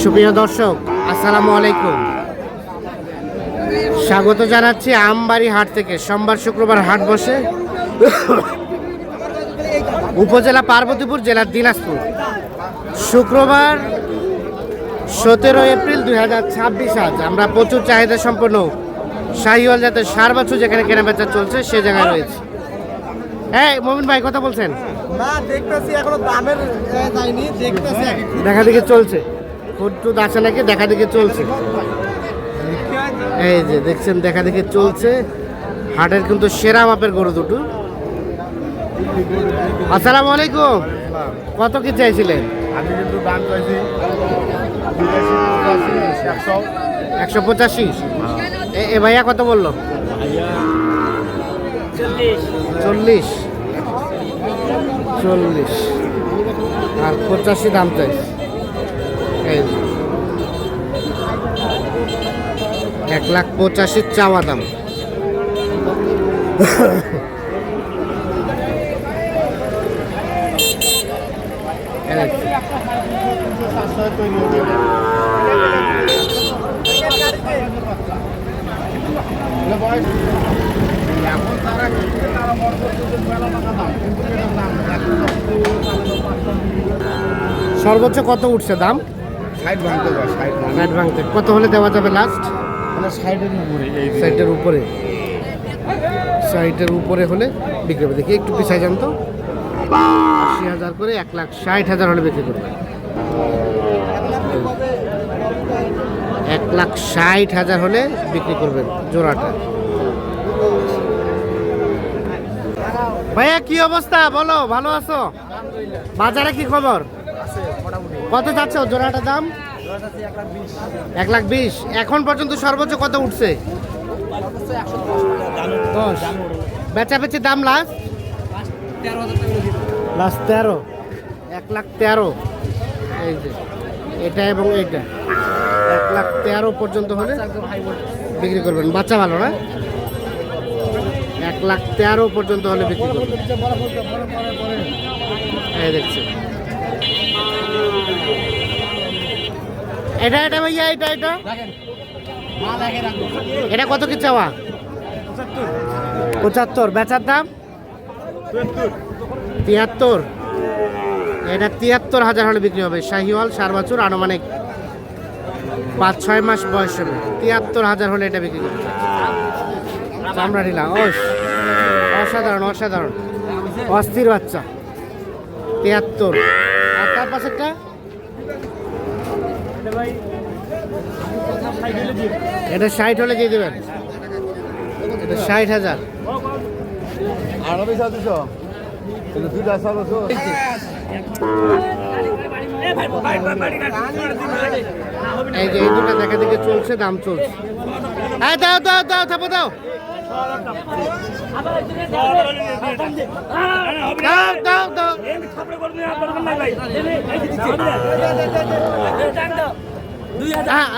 সুপ্রিয় দর্শক, আসসালামু আলাইকুম। স্বাগত জানাচ্ছি আমবাড়ি হাট থেকে। সোমবার শুক্রবার হাট বসে উপজেলা পার্বতীপুর, জেলার দিনাজপুর। শুক্রবার 17 এপ্রিল 2026। আজ আমরা প্রচুর চাহিদা সম্পন্ন শাহিওয়াল জাতের ষাঁড় বাছুর যেখানে কেনাবেচা চলছে সে জায়গায় রয়েছে। হ্যাঁ মমিন ভাই, কথা বলছেন? না, দেখতেছি এখনো দামের যায়নি, দেখতেছি দেখা দেখি চলছে, খুঁট আছে নাকি দেখা দেখি চলছে। এই যে দেখছেন, দেখা দেখি চলছে। হাটের কিন্তু সেরা মাপের গরু দুটো। আসসালামু আলাইকুম। কত কি চাইছিলেন? আমি কিন্তু দাম চাইছি 185। এ ভাইয়া কত বললো? 40 আর 85 দাম চাই। এই 1,85,000 চাওয়া দাম। সর্বোচ্চ কত উঠছে দাম? 60 ভাঙতে বা 60 ভাঙতে। কত হলে দেওয়া যাবে লাস্ট? মানে 60-এর উপরে, এই 60-এর উপরে। 60-এর উপরে হলে বিক্রি হবে। দেখি একটু পিছাই যান তো। 80,000 করে 1,60,000 হলে বিক্রি করবে। 1,60,000 হলে বিক্রি করবেন জোড়াটা। ভাইয়া কি অবস্থা বলো, ভালো আছো? বাজারে কি খবর? কত যাচ্ছে জোড়াটার দাম? 1,20,000। এখন পর্যন্ত সর্বোচ্চ কত উঠছে? 10। বেচাবেচি দাম লাস্ট 13। 1,13,000। এই যে এটা এবং এইটা 1,13,000 পর্যন্ত হলে বিক্রি করবেন। বাচ্চা ভালো না? 1,13,000 পর্যন্ত হলে বিক্রি করবেন। এই দেখছি এটা ভাইয়া, এটা এটা কত কি চাওয়া? 75। বেচার দাম 73। এটা 73,000 হলে বিক্রি হবে। শাহিওয়াল ষাঁড় বাছুর, আনুমানিক 5-6 মাস বয়স হবে। 73,000 হলে এটা বিক্রি করবে। চামড়া ঢিলা, অসাধারণ অস্থির বাচ্চা। 73। আর তার পাশেরটা এটা 60 হলে দিয়ে দেবেন। এটা 60,000। এই যে এই দুটো দেখা দেখে চলছে, দাম চলছে। হ্যাঁ দাও থাপো দাও।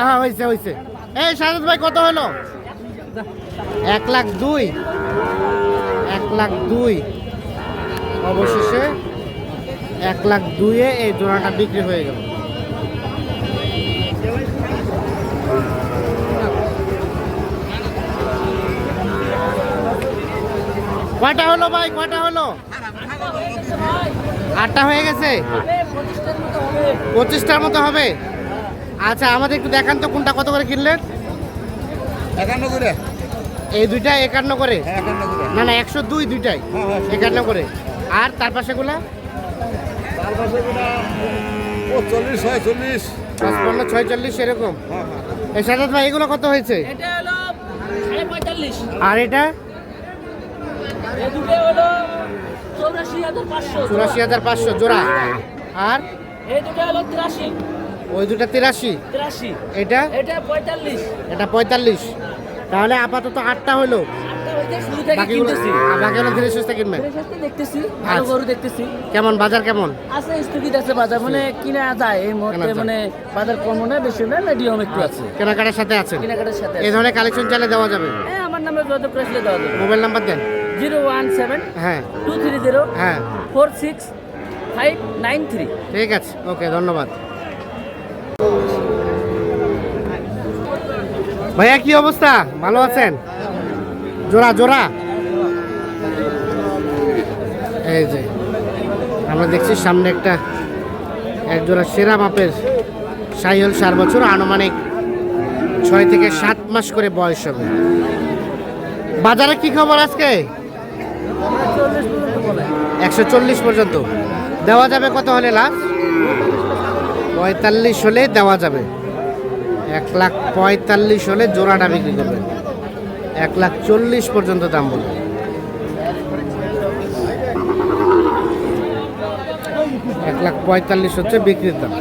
হ্যাঁ হয়েছে। এই সারদ ভাই কত হলো? 1,02,000। 1,02,000 অবশেষে 1,02,000 এই জোড়াটা বিক্রি হয়ে গেল। কয়টা হলো ভাই, কয়টা হলো? 8টা হয়ে গেছে। 25টার মতো হবে। আচ্ছা আমাদের একটু দেখান তো কোনটা কত করে কিনলেন? 51 করে। এই দুইটা 51 করে? 51 করে। না 102 দুইটাই 51 করে। আর তার পাশেগুলা? তার পাশেগুলা 45, 46, 55, 46 এরকম। এই সাজাদ ভাই এগুলো কত হয়েছে? এটা হলো 45.5। আর এটা? এই দুটো হলো 84,500। 84,500 জোড়া। আর এই দুটো হলো 83। ওই দুটা 83। এটা? এটা 45। এটা 45। তাহলে আপাতত 8টা হলো। আটটা হইতে শুরু থেকে কিনতেছি। বাকিগুলো ধীরে সুস্থে কিনবেন। ধীরে সুস্থে দেখতেছি, ভালো গরু দেখতেছি। কেমন বাজার কেমন আছে? স্থগিত আছে বাজার, মানে কিনা যায় এই মুহূর্তে, মানে বাজার কম না বেশি না, মিডিয়াম একটু আছে। কেনাকাটার সাথে আছেন? কেনাকাটার সাথে এই ধরনের কালেকশন চাইলে দেওয়া যাবে। হ্যাঁ, আমার নামে যোগাযোগ করে দেওয়া যাবে। মোবাইল নাম্বার দেন। 017 হ্যাঁ 230 হ্যাঁ 46 593। ঠিক আছে, ওকে, ধন্যবাদ। ভাইয়া কি অবস্থা, ভালো আছেন? জোড়া জোড়া এই যে আমরা দেখছি সামনে একটা এক জোড়া সেরা মাপের শাহিওয়াল 4 বছর, আনুমানিক 6 থেকে 7 মাস করে বয়স হবে। বাজারে কি খবর আজকে? 140 পর্যন্ত দেওয়া যাবে। কত হলে লাস্ট? 45 হলে দেওয়া যাবে। 1,45,000 হলে জোড়াটা বিক্রি করবেন। 1,40,000 পর্যন্ত দাম বলবে। 1,45,000 হচ্ছে বিক্রির দাম।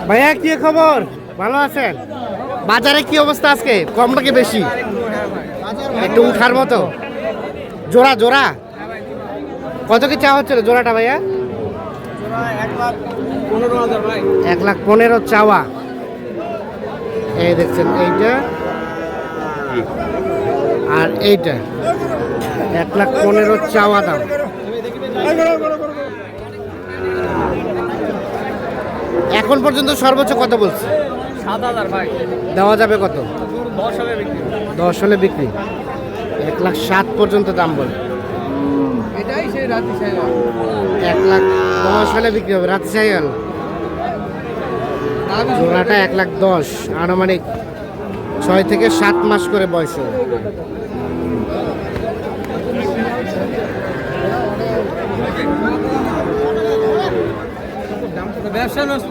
ভাইয়া কি খবর, ভালো আছেন? বাজারে কি অবস্থা আজকে, কম নাকি বেশি? একটু উঠার মতো। জোড়া জোড়া কত কি চাওয়া হচ্ছিল জোড়াটা ভাইয়া? 1,15,000 চাওয়া। এই দেখছেন এইটা আর এইটা 1,15,000 চাওয়া দাম। এখন পর্যন্ত সর্বোচ্চ কত বলছে? 7,000 ভাই। দেওয়া যাবে কত? 10 হলে বিক্রি। 10 হলে বিক্রি। 1,07,000 পর্যন্ত দাম বলে। এটাই সেই রাতি সাইল। 1,10,000 হলে বিক্রি হবে। রাত সাইল জোড়াটা 1,10,000, আনুমানিক 6 থেকে 7 মাস করে বয়স হবে। ব্যবসা নষ্ট,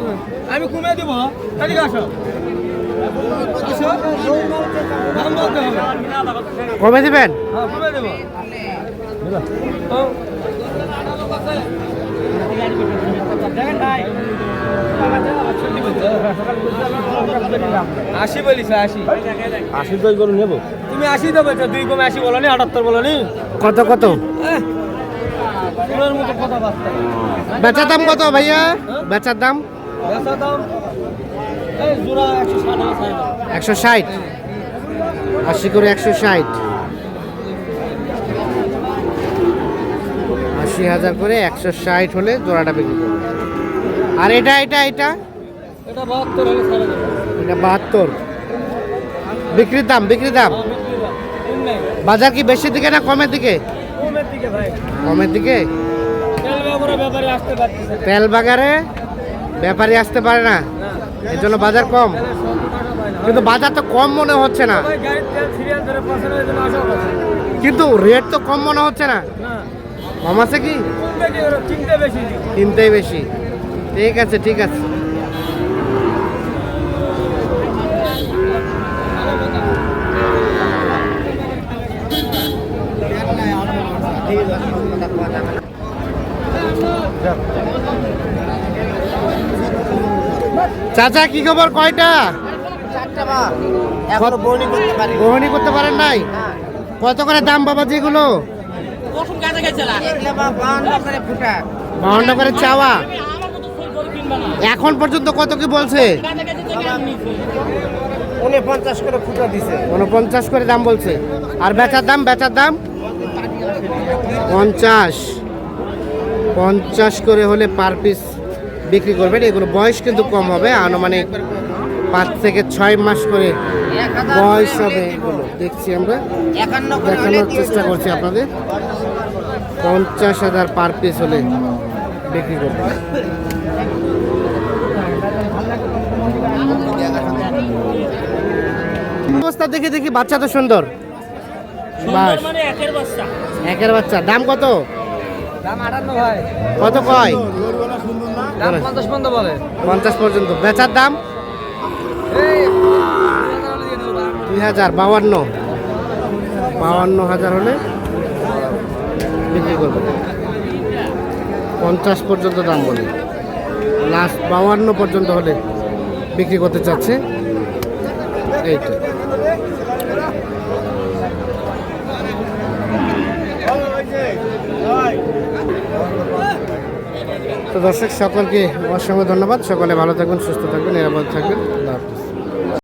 আমি কমে দিব। এদিকে আসো, আসো, দাম বলতে হবে। কমে দিবেন? হ্যাঁ, কমে দেব। দেখেন ভাই, 80 বলিস। 80 দই গরু নেবো। তুমি 80 দেবো, 2 কমে 80 বলো নি, 78 বলো নি। কত কত ফুলের মতো কথাবার্তা। বেচার দাম কত ভাইয়া? বেচার দাম বেচা দাম এই জোড়া 160 160, 80 করে 160, 80,000 করে 160 হলে জোড়াটা বিক্রি করবে। আর এটা এটা এটা এটা 72 হলে ছেড়ে দেবো। এটা 72 বিক্রির দাম। বিক্রির দাম নাই, বাজার কি বেশি দিকে না কমের দিকে? কমের দিকে ভাই। কমের দিকে। তেল ব্যবহারে ব্যাপারে আসতে পারতেছে না। তেল বাগারে ব্যাপারী আসতে পারে না, এর জন্য বাজার কম। কিন্তু বাজার তো কম মনে হচ্ছে না, ভাই গাড়ির তেল সিরিয়াল ধরে পছন্দের জন্য আসা কথা কিন্তু রেট তো কম মনে হচ্ছে না। না। কম আছে কি? কমবে কি, ওরা চিনতে বেশি। কিনতেই বেশি। ঠিক আছে ঠিক আছে। চাচা কি খবর, কয়টা? এখনো বর্ণি করতে পারি। বহনি করতে পারেন নাই? কত করে দাম বাবা যেগুলো? 52 করে চাওয়া। এখন পর্যন্ত কত কি বলছে? 49 করে ফুটা দিছে। 49 করে দাম বলছে। আর বেচার দাম? বেচার দাম 50 করে হলে পার পিস বিক্রি করবেন। এগুলো বয়স কিন্তু কম হবে, আনুমানিক 5 থেকে 6 মাস করে বয়স হবে। এগুলো দেখছি আমরা, দেখানোর চেষ্টা করছি আপনাদের। 50,000 পার পিস হলে বিক্রি করবেন। অবস্থা দেখে দেখি বাচ্চা তো সুন্দর। বাস একের বাচ্চা। দাম কত? দাম 58 ভাই। কত কয়? দাম 50 পর্যন্ত বলে। 50 পর্যন্ত। বেচার দাম এই 2,000, 52,000 হলে বিক্রি করবে। 50 পর্যন্ত দাম বলে, লাস্ট 52 পর্যন্ত হলে বিক্রি করতে চাচ্ছে। এইটা তো দর্শক সকলকে অসংখ্য ধন্যবাদ। সকলে ভালো থাকবেন, সুস্থ থাকবেন, নিরাপদ থাকবেন। আল্লাহ হাফেজ।